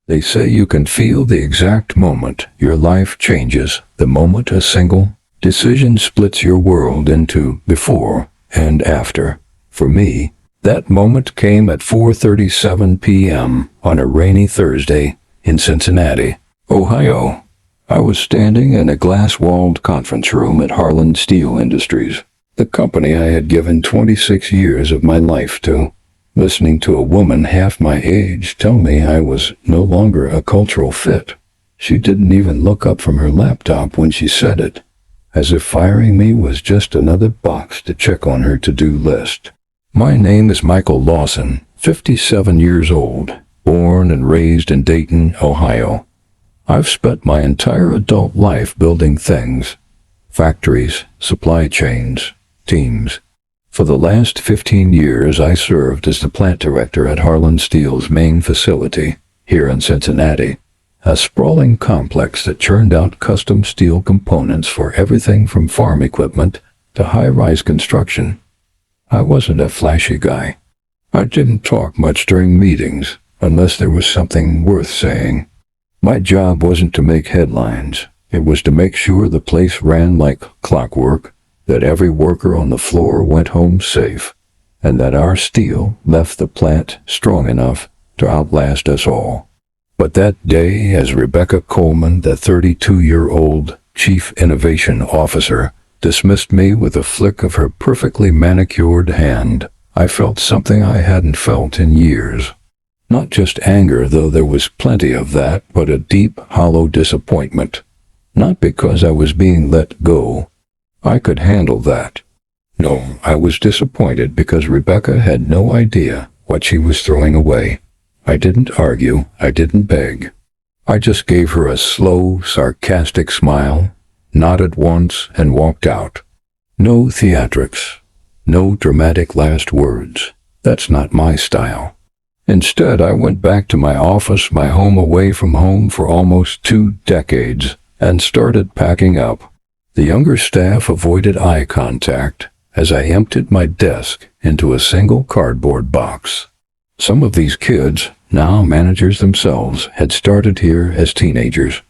They say you can feel the exact moment your life changes, the moment a single decision splits your world into before and after. For me, that moment came at 4:37 p.m. on a rainy Thursday in Cincinnati, Ohio. I was standing in a glass-walled conference room at Harlan Steel Industries, the company I had given 26 years of my life to, listening to a woman half my age tell me I was no longer a cultural fit. She didn't even look up from her laptop when she said it, as if firing me was just another box to check on her to-do list. My name is Michael Lawson, 57 years old, born and raised in Dayton, Ohio. I've spent my entire adult life building things, factories, supply chains, teams. For the last 15 years, I served as the plant director at Harlan Steel's main facility here in Cincinnati, a sprawling complex that churned out custom steel components for everything from farm equipment to high-rise construction. I wasn't a flashy guy. I didn't talk much during meetings unless there was something worth saying. My job wasn't to make headlines. It was to make sure the place ran like clockwork, that every worker on the floor went home safe, and that our steel left the plant strong enough to outlast us all. But that day, as Rebecca Coleman, the 32-year-old Chief Innovation Officer, dismissed me with a flick of her perfectly manicured hand, I felt something I hadn't felt in years. Not just anger, though there was plenty of that, but a deep, hollow disappointment. Not because I was being let go. I could handle that. No, I was disappointed because Rebecca had no idea what she was throwing away. I didn't argue, I didn't beg. I just gave her a slow, sarcastic smile, nodded once, and walked out. No theatrics. No dramatic last words. That's not my style. Instead, I went back to my office, my home away from home for almost 2 decades, and started packing up. The younger staff avoided eye contact as I emptied my desk into a single cardboard box. Some of these kids, now managers themselves, had started here as teenagers.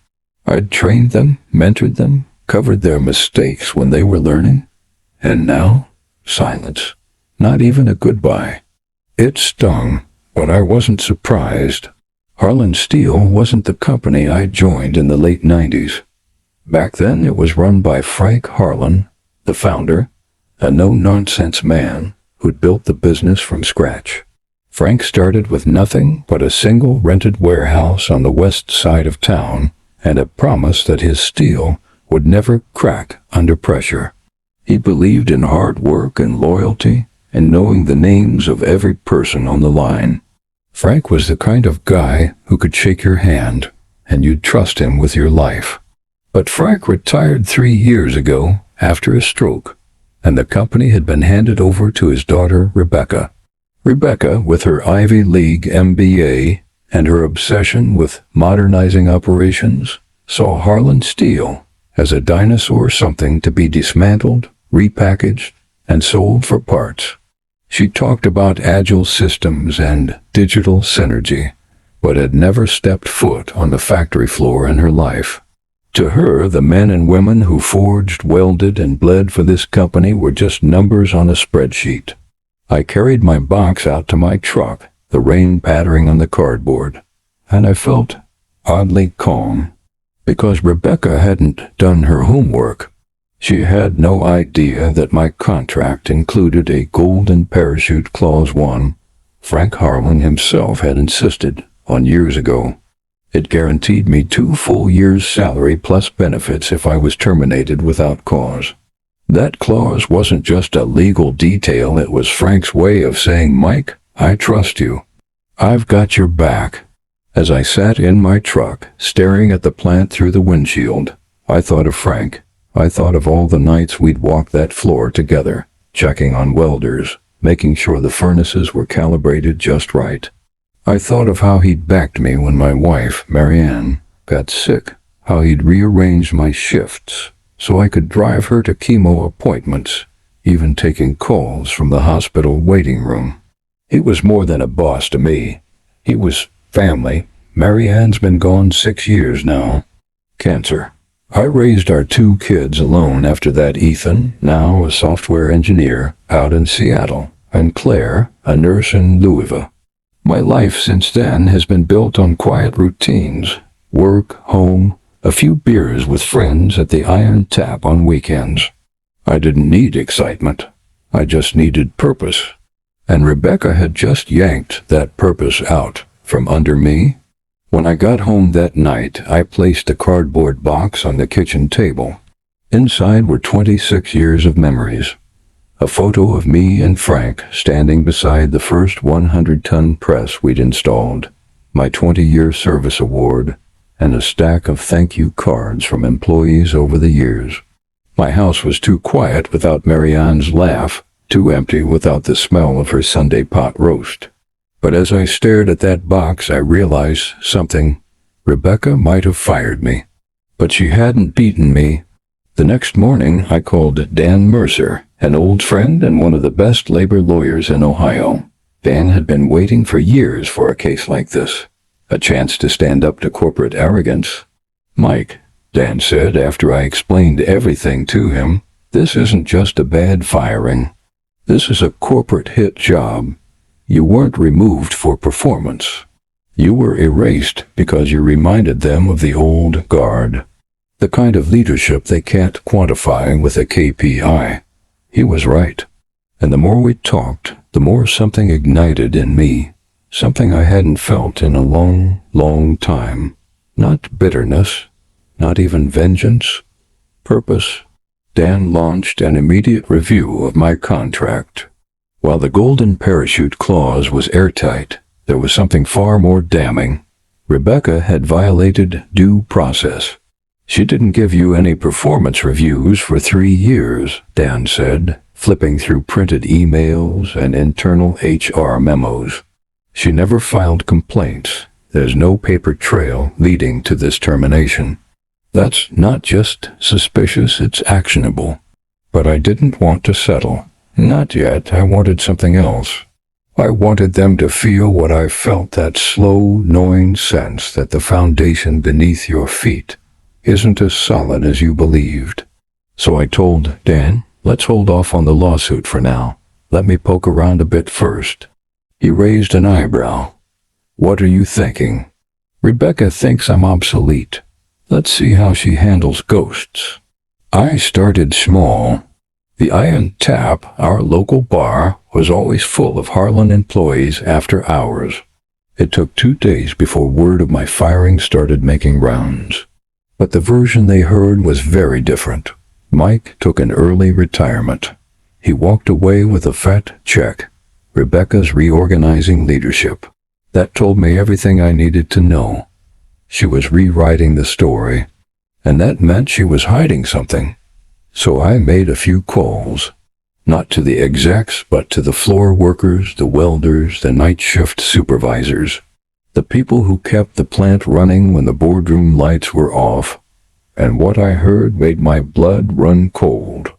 I'd trained them, mentored them, covered their mistakes when they were learning. And now, silence. Not even a goodbye. It stung, but I wasn't surprised. Harlan Steel wasn't the company I joined in the late 90s. Back then, it was run by Frank Harlan, the founder, a no-nonsense man who'd built the business from scratch. Frank started with nothing but a single rented warehouse on the west side of town and a promise that his steel would never crack under pressure. He believed in hard work and loyalty and knowing the names of every person on the line. Frank was the kind of guy who could shake your hand and you'd trust him with your life. But Frank retired 3 years ago after a stroke, and the company had been handed over to his daughter, Rebecca. Rebecca, with her Ivy League MBA and her obsession with modernizing operations, saw Harlan Steel as a dinosaur, something to be dismantled, repackaged, and sold for parts. She talked about agile systems and digital synergy, but had never stepped foot on the factory floor in her life. To her, the men and women who forged, welded, and bled for this company were just numbers on a spreadsheet. I carried my box out to my truck, the rain pattering on the cardboard, and I felt oddly calm, because Rebecca hadn't done her homework. She had no idea that my contract included a golden parachute clause 1 Frank Harlan himself had insisted on years ago. It guaranteed me 2 full years' salary plus benefits if I was terminated without cause. That clause wasn't just a legal detail, it was Frank's way of saying, "Mike, I trust you. I've got your back." As I sat in my truck, staring at the plant through the windshield, I thought of Frank. I thought of all the nights we'd walk that floor together, checking on welders, making sure the furnaces were calibrated just right. I thought of how he'd backed me when my wife, Marianne, got sick, how he'd rearranged my shifts so I could drive her to chemo appointments, even taking calls from the hospital waiting room. He was more than a boss to me. He was family, Marianne's been gone 6 years now. Cancer. I raised our 2 kids alone after that. Ethan, now a software engineer out in Seattle, and Claire, a nurse in Louisville. My life since then has been built on quiet routines. Work, home, a few beers with friends at the Iron Tap on weekends. I didn't need excitement. I just needed purpose. And Rebecca had just yanked that purpose out from under me. When I got home that night, I placed a cardboard box on the kitchen table. Inside were 26 years of memories. A photo of me and Frank standing beside the first 100-ton press we'd installed, my 20-year service award, and a stack of thank you cards from employees over the years. My house was too quiet without Marianne's laugh, too empty without the smell of her Sunday pot roast. But as I stared at that box, I realized something. Rebecca might have fired me, but she hadn't beaten me. The next morning, I called Dan Mercer, an old friend and one of the best labor lawyers in Ohio. Dan had been waiting for years for a case like this, a chance to stand up to corporate arrogance. "Mike," Dan said after I explained everything to him, "this isn't just a bad firing. This is a corporate hit job. You weren't removed for performance. You were erased because you reminded them of the old guard. The kind of leadership they can't quantify with a KPI." He was right. And the more we talked, the more something ignited in me. Something I hadn't felt in a long, long time. Not bitterness, not even vengeance. Purpose. Dan launched an immediate review of my contract. While the golden parachute clause was airtight, there was something far more damning. Rebecca had violated due process. "She didn't give you any performance reviews for 3 years, Dan said, flipping through printed emails and internal HR memos. "She never filed complaints. There's no paper trail leading to this termination. That's not just suspicious, it's actionable." But I didn't want to settle. Not yet. I wanted something else. I wanted them to feel what I felt, that slow, gnawing sense that the foundation beneath your feet isn't as solid as you believed. So I told Dan, "Let's hold off on the lawsuit for now. Let me poke around a bit first." He raised an eyebrow. "What are you thinking?" "Rebecca thinks I'm obsolete. Let's see how she handles ghosts." I started small. The Iron Tap, our local bar, was always full of Harlan employees after hours. It took 2 days before word of my firing started making rounds. But the version they heard was very different. Mike took an early retirement. He walked away with a fat check. Rebecca's reorganizing leadership. That told me everything I needed to know. She was rewriting the story, and that meant she was hiding something. So I made a few calls, not to the execs, but to the floor workers, the welders, the night shift supervisors, the people who kept the plant running when the boardroom lights were off. And what I heard made my blood run cold.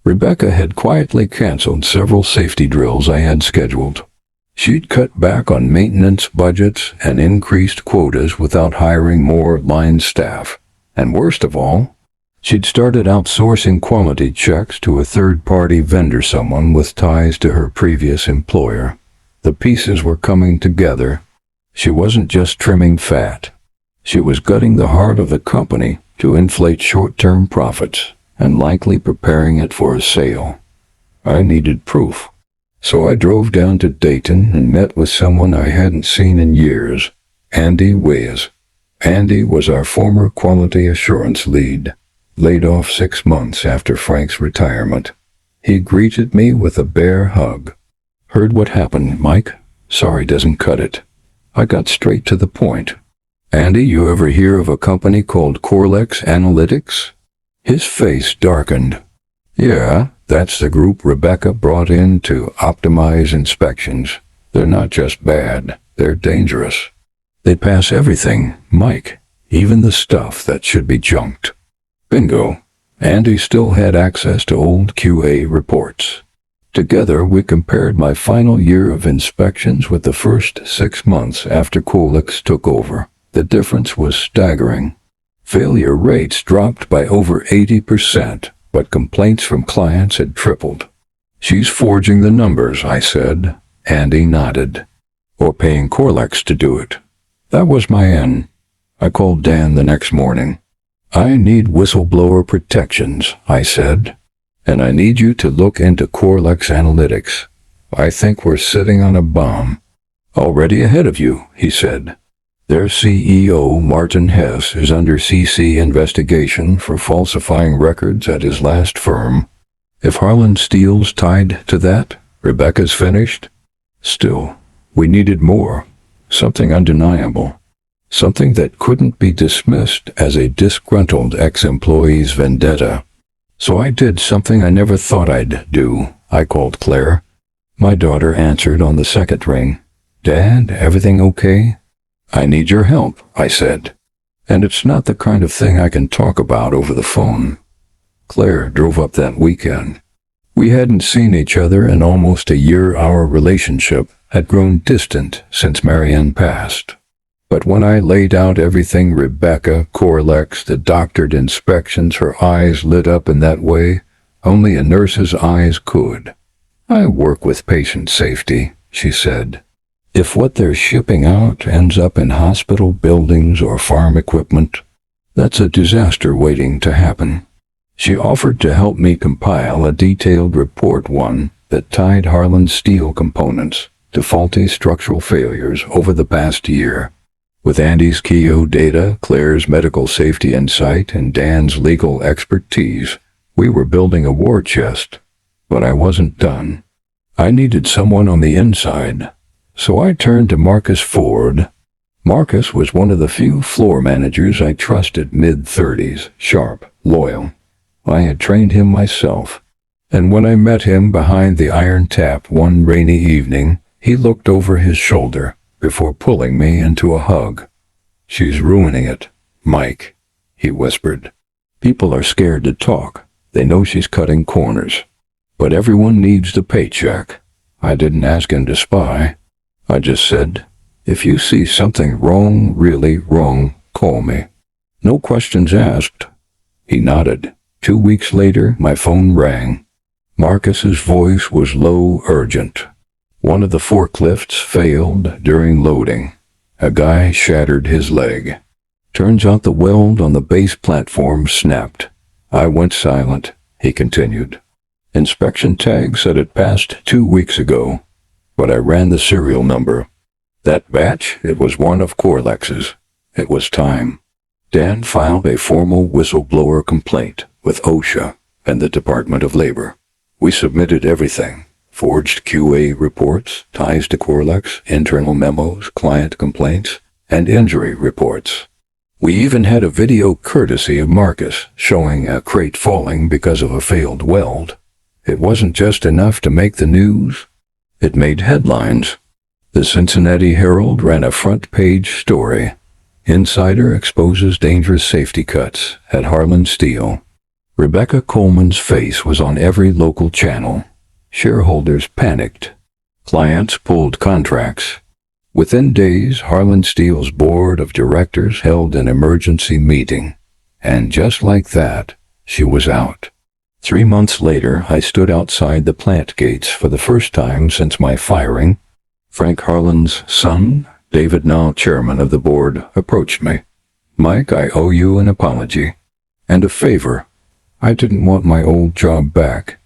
Rebecca had quietly canceled several safety drills I had scheduled. She'd cut back on maintenance budgets and increased quotas without hiring more line staff. And worst of all, she'd started outsourcing quality checks to a third-party vendor, someone with ties to her previous employer. The pieces were coming together. She wasn't just trimming fat. She was gutting the heart of the company to inflate short-term profits and likely preparing it for a sale. I needed proof. So I drove down to Dayton and met with someone I hadn't seen in years, Andy Weyes. Andy was our former quality assurance lead, laid off 6 months after Frank's retirement. He greeted me with a bear hug. "Heard what happened, Mike? Sorry doesn't cut it." I got straight to the point. "Andy, you ever hear of a company called Corlex Analytics?" His face darkened. "Yeah, that's the group Rebecca brought in to optimize inspections. They're not just bad, they're dangerous. They pass everything, Mike, even the stuff that should be junked." Bingo. Andy still had access to old QA reports. Together, we compared my final year of inspections with the first 6 months after Corlex took over. The difference was staggering. Failure rates dropped by over 80%, but complaints from clients had tripled. "She's forging the numbers," I said. Andy nodded. "Or paying Corlex to do it." That was my end. I called Dan the next morning. "I need whistleblower protections," I said. "And I need you to look into Corlex Analytics. I think we're sitting on a bomb." "Already ahead of you," he said. "Their CEO, Martin Hess, is under CC investigation for falsifying records at his last firm. If Harlan Steele's tied to that, Rebecca's finished." Still, we needed more. Something undeniable. Something that couldn't be dismissed as a disgruntled ex-employee's vendetta. So I did something I never thought I'd do. I called Claire. My daughter answered on the second ring. "Dad, everything okay?" "I need your help," I said. "And it's not the kind of thing I can talk about over the phone." Claire drove up that weekend. We hadn't seen each other in almost a year. Our relationship had grown distant since Marianne passed. But when I laid out everything, Rebecca, Corlex, the doctored inspections, her eyes lit up in that way only a nurse's eyes could. "I work with patient safety," she said. "If what they're shipping out ends up in hospital buildings or farm equipment, that's a disaster waiting to happen." She offered to help me compile a detailed report, one that tied Harlan Steel components to faulty structural failures over the past year. With Andy's KEO data, Claire's medical safety insight, and Dan's legal expertise, we were building a war chest. But I wasn't done. I needed someone on the inside. So I turned to Marcus Ford. Marcus was one of the few floor managers I trusted, mid-30s, sharp, loyal. I had trained him myself. And when I met him behind the iron tap one rainy evening, he looked over his shoulder before pulling me into a hug. "She's ruining it, Mike," he whispered. "People are scared to talk. They know she's cutting corners. But everyone needs the paycheck." I didn't ask him to spy. I just said, "If you see something wrong, really wrong, call me." No questions asked. He nodded. 2 weeks later, my phone rang. Marcus's voice was low, urgent. One of the forklifts failed during loading. A guy shattered his leg. Turns out the weld on the base platform snapped. I went silent. He continued. "Inspection tag said it passed 2 weeks ago, but I ran the serial number. That batch, it was one of Corlex's. It was time." Dan filed a formal whistleblower complaint with OSHA and the Department of Labor. We submitted everything. Forged QA reports, ties to Corlex, internal memos, client complaints, and injury reports. We even had a video courtesy of Marcus showing a crate falling because of a failed weld. It wasn't just enough to make the news. It made headlines. The Cincinnati Herald ran a front-page story. "Insider exposes dangerous safety cuts at Harlan Steel." Rebecca Coleman's face was on every local channel. Shareholders panicked. Clients pulled contracts. Within days, Harlan Steel's board of directors held an emergency meeting. And just like that, she was out. 3 months later, I stood outside the plant gates for the first time since my firing. Frank Harlan's son, David, now chairman of the board, approached me. "Mike, I owe you an apology. And a favor. I didn't want my old job back.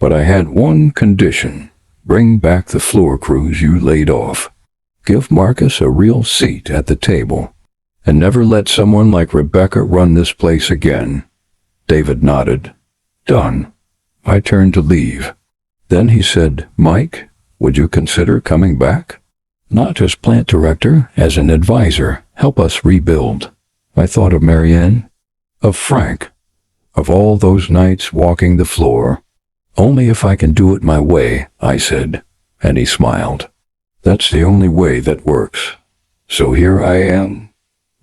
But I had one condition. Bring back the floor crews you laid off. Give Marcus a real seat at the table. And never let someone like Rebecca run this place again." David nodded. "Done." I turned to leave. Then he said, "Mike, would you consider coming back? Not as plant director, as an advisor. Help us rebuild." I thought of Marianne, of Frank, of all those nights walking the floor. "Only if I can do it my way," I said, and he smiled. "That's the only way that works. So here I am,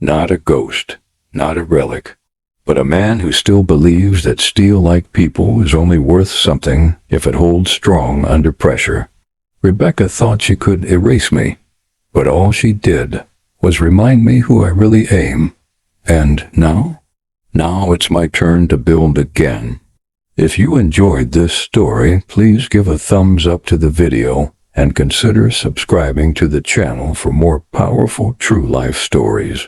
not a ghost, not a relic, but a man who still believes that steel-like people is only worth something if it holds strong under pressure." Rebecca thought she could erase me, but all she did was remind me who I really am. And now? Now it's my turn to build again. If you enjoyed this story, please give a thumbs up to the video and consider subscribing to the channel for more powerful true life stories.